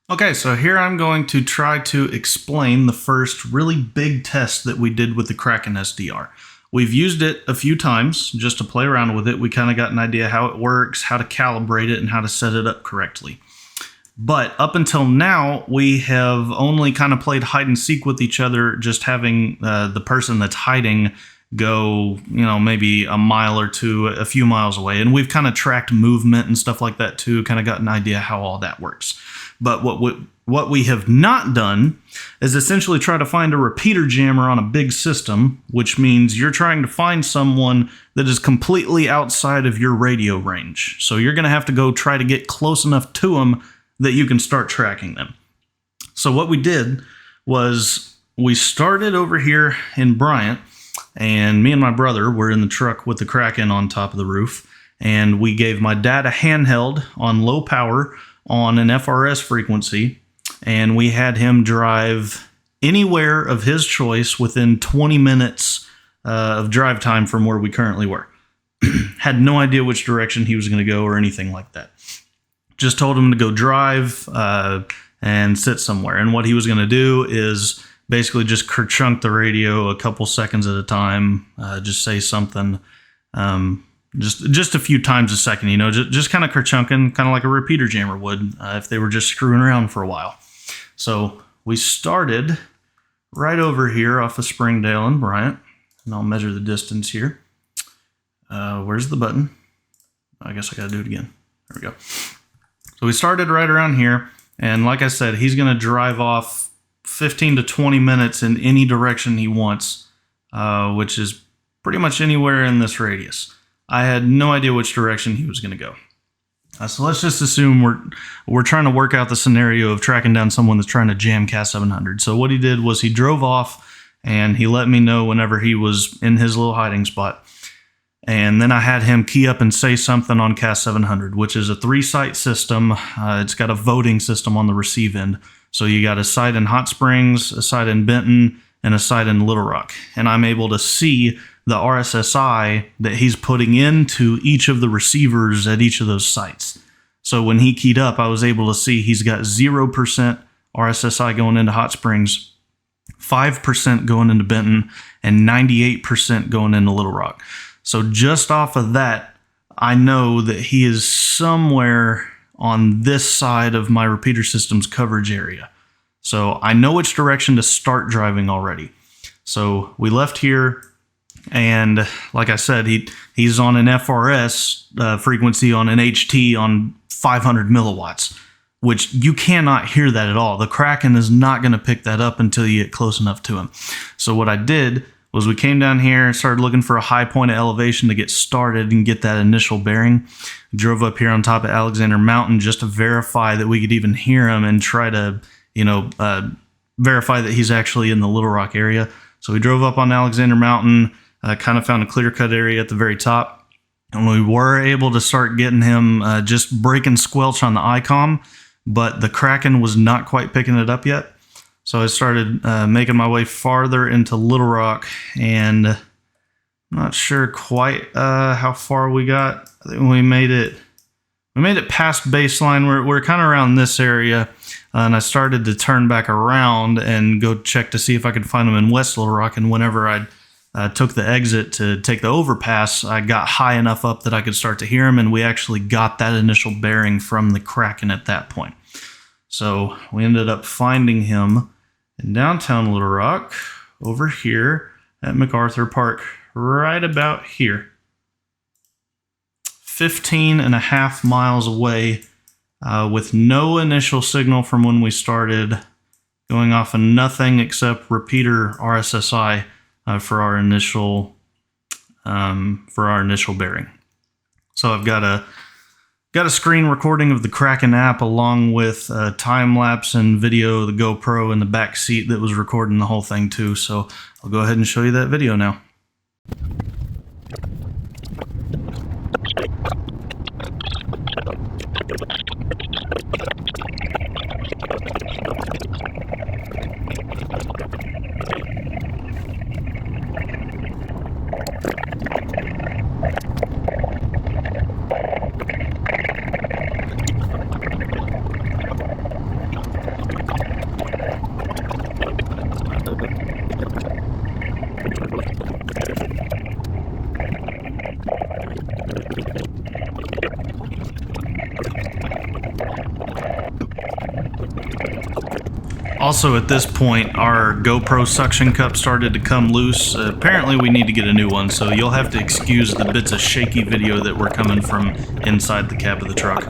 Okay, so here I'm going to try to explain the first really big test that we did with the KrakenSDR. We've used it a few times just to play around with it. We kind of got an idea how it works, how to calibrate it, and how to set it up correctly. But up until now, we have only kind of played hide and seek with each other, just having the person that's hiding go, maybe a mile or two, a few miles away. And we've kind of tracked movement and stuff like that too, kind of got an idea how all that works. But what we have not done is essentially try to find a repeater jammer on a big system, which means you're trying to find someone that is completely outside of your radio range. So you're going to have to go try to get close enough to them that you can start tracking them. So what we did was we started over here in Bryant, and me and my brother were in the truck with the Kraken on top of the roof, and we gave my dad a handheld on low power on an FRS frequency, and we had him drive anywhere of his choice within 20 minutes of drive time from where we currently were. Had no idea which direction he was going to go or anything like that. Just told him to go drive and sit somewhere. And what he was going to do is basically just kerchunk the radio a couple seconds at a time, just say something, just a few times a second, just kind of kerchunking, kind of like a repeater jammer would if they were just screwing around for a while. So we started right over here off of Springdale and Bryant, and I'll measure the distance here. Where's the button? I guess I got to do it again. There we go. So we started right around here, and like I said, he's going to drive off 15 to 20 minutes in any direction he wants, which is pretty much anywhere in this radius. I had no idea which direction he was going to go. So let's just assume we're trying to work out the scenario of tracking down someone that's trying to jam Cat 700. So what he did was he drove off, and he let me know whenever he was in his little hiding spot. And then I had him key up and say something on Cat 700, which is a 3-site system. It's got a voting system on the receive end. So you got a site in Hot Springs, a site in Benton, and a site in Little Rock. And I'm able to see the RSSI that he's putting into each of the receivers at each of those sites. So when he keyed up, I was able to see he's got 0% RSSI going into Hot Springs, 5% going into Benton, and 98% going into Little Rock. So just off of that, I know that he is somewhere on this side of my repeater system's coverage area. So I know which direction to start driving already. So we left here, and like I said, he's on an FRS frequency on an HT on 500 milliwatts, which you cannot hear that at all. The Kraken is not going to pick that up until you get close enough to him. So what I did was we came down here and started looking for a high point of elevation to get started and get that initial bearing. Drove up here on top of Alexander Mountain just to verify that we could even hear him and try to, verify that he's actually in the Little Rock area. So we drove up on Alexander Mountain, kind of found a clear-cut area at the very top. And we were able to start getting him just breaking squelch on the ICOM, but the Kraken was not quite picking it up yet. So I started making my way farther into Little Rock, and I'm not sure quite how far we got. I think we made it past baseline. We're kind of around this area, and I started to turn back around and go check to see if I could find him in West Little Rock. And whenever I took the exit to take the overpass, I got high enough up that I could start to hear him, and we actually got that initial bearing from the Kraken at that point. So we ended up finding him in downtown Little Rock, over here at MacArthur Park, right about here. 15.5 miles away, with no initial signal from when we started, going off of nothing except repeater RSSI for our initial bearing. So I've got a screen recording of the Kraken app along with time lapse and video, the GoPro in the back seat that was recording the whole thing too. So I'll go ahead and show you that video now. Also, at this point, our GoPro suction cup started to come loose. Apparently, we need to get a new one, so you'll have to excuse the bits of shaky video that were coming from inside the cab of the truck.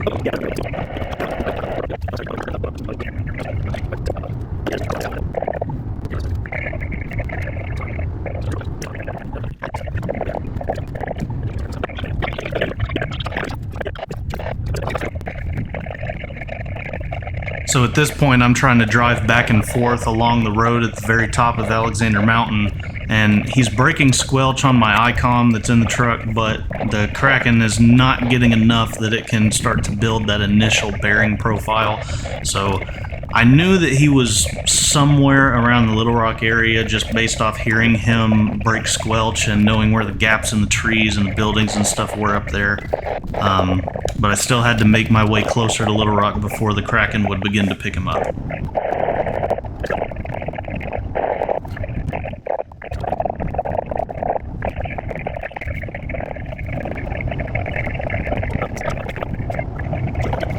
So at this point, I'm trying to drive back and forth along the road at the very top of Alexander Mountain, and he's breaking squelch on my ICOM that's in the truck, but the Kraken is not getting enough that it can start to build that initial bearing profile. So I knew that he was somewhere around the Little Rock area just based off hearing him break squelch and knowing where the gaps in the trees and the buildings and stuff were up there. But I still had to make my way closer to Little Rock before the Kraken would begin to pick him up.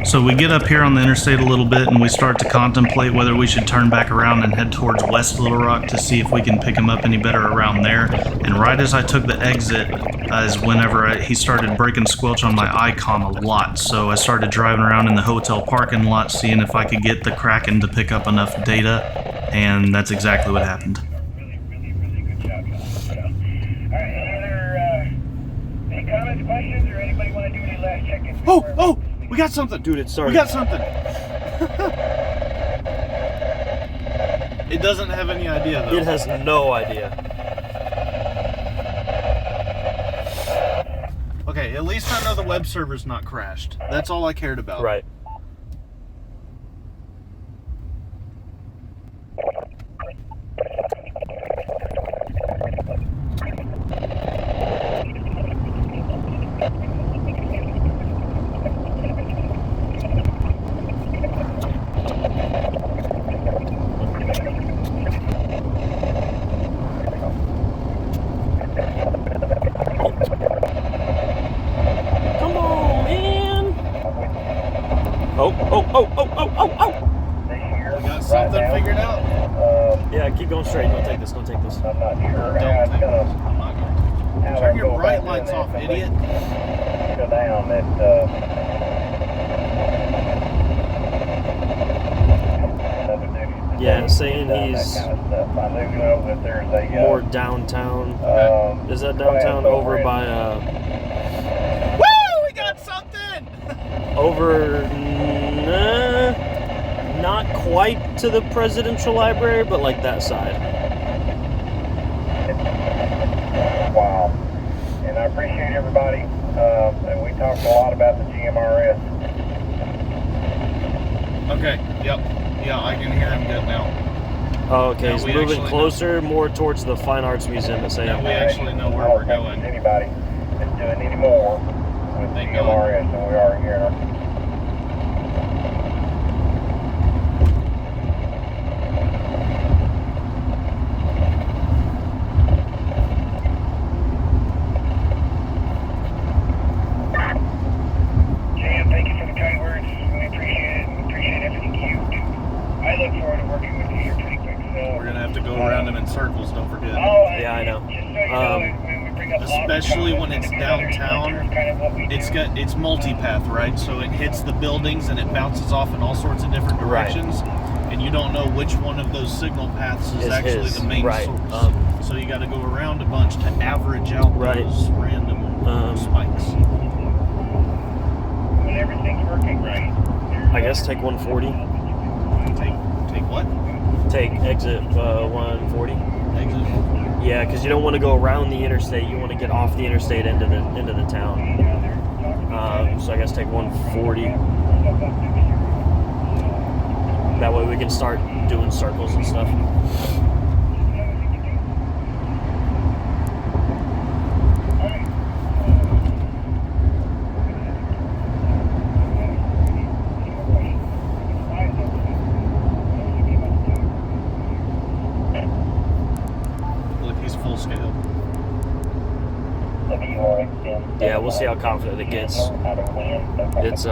So we get up here on the interstate a little bit and we start to contemplate whether we should turn back around and head towards West Little Rock to see if we can pick him up any better around there. And right as I took the exit is whenever he started breaking squelch on my ICOM a lot. So I started driving around in the hotel parking lot seeing if I could get the Kraken to pick up enough data, and that's exactly what happened. Really good job. Any comments, questions, or anybody want to do any last check-ins? Oh! We got something! Dude, it started. We got something! It doesn't have any idea, though. It has no idea. Okay, at least I know the web server's not crashed. That's all I cared about. Right. Oh! You got something figured out? Yeah, keep going straight. Don't take this. Don't take this. I'm not sure. Don't take this. I'm not going to. Turn your bright lights off, idiot. Go down that. Yeah, saying he's I do know that there's a more downtown. Is that downtown over by Woo! We got something! over not quite to the presidential library, but like that side. Wow. And I appreciate everybody. And we talked a lot about the GMRS. Okay, yep. Yeah, I can hear him good now. Oh, okay, Now he's we moving actually closer, more towards the Fine Arts Museum. It's saying. Now we actually know where we're going. Anybody that's doing any more with They GMRS than we are here. Jam, thank you for the kind words. We appreciate it. We appreciate everything you do. I look forward to working with you here pretty quick. So We're going to have to go around him in circles, don't forget. Yeah, I know. Just so you know, when we bring up Especially when it's downtown, it's multipath, right? So it hits the buildings and it bounces off in all sorts of different directions, and you don't know which one of those signal paths is actually his, the main right. source. So you got to go around a bunch to average out those random spikes. When everything's working right. I guess take 140. Take what? Take exit 140. Exit. Yeah, because you don't want to go around the interstate. You want to get off the interstate into the town. So I guess take 140. That way we can start doing circles and stuff. Look, he's full scale. Yeah, we'll see how confident it gets. It's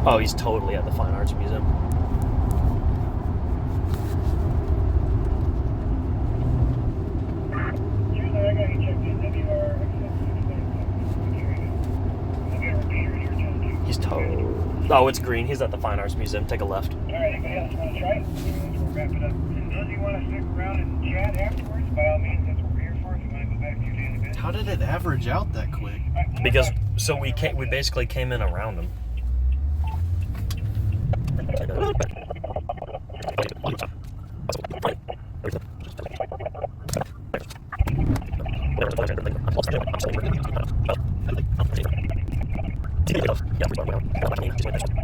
oh, he's totally at the Fine Arts Museum. got you checked in. WR. I'll get a repeater here just too. He's told. Oh, it's green. He's at the Fine Arts Museum. Take a left. All right, anybody else want to try it? We'll wrap it up. And those of you want to stick around and chat afterwards, by all means, that's what we're here for. If you want to go back to your daily business. How did it average out that quick? Because we basically came in around him.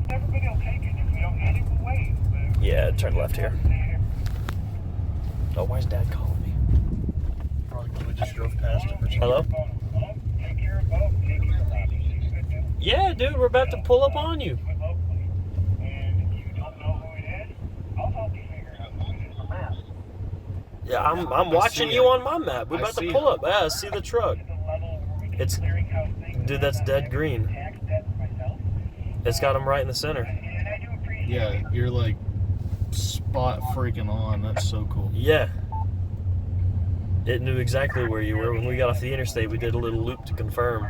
Everybody will take it. If we don't get it, we'll wait. Yeah, turn left here. Oh, why is Dad calling me? Probably because we just drove past him or something. Hello? Take care of both. Take care of Robbie. Yeah, dude, we're about to pull up on you. And if you don't know who it is, I'll help you figure out who it is. The map. Yeah, I'm watching you on my map. We're about to pull up. Yeah, I see the truck. It's, dude, that's dead green. It's got him right in the center. Yeah, you're like spot freaking on. That's so cool. Yeah. It knew exactly where you were. When we got off the interstate, we did a little loop to confirm.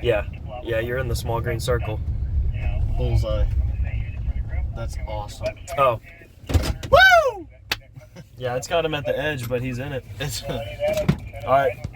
Yeah. Yeah, you're in the small green circle. Bullseye. That's awesome. Oh. Woo! Yeah, it's got him at the edge, but he's in it. It's All right.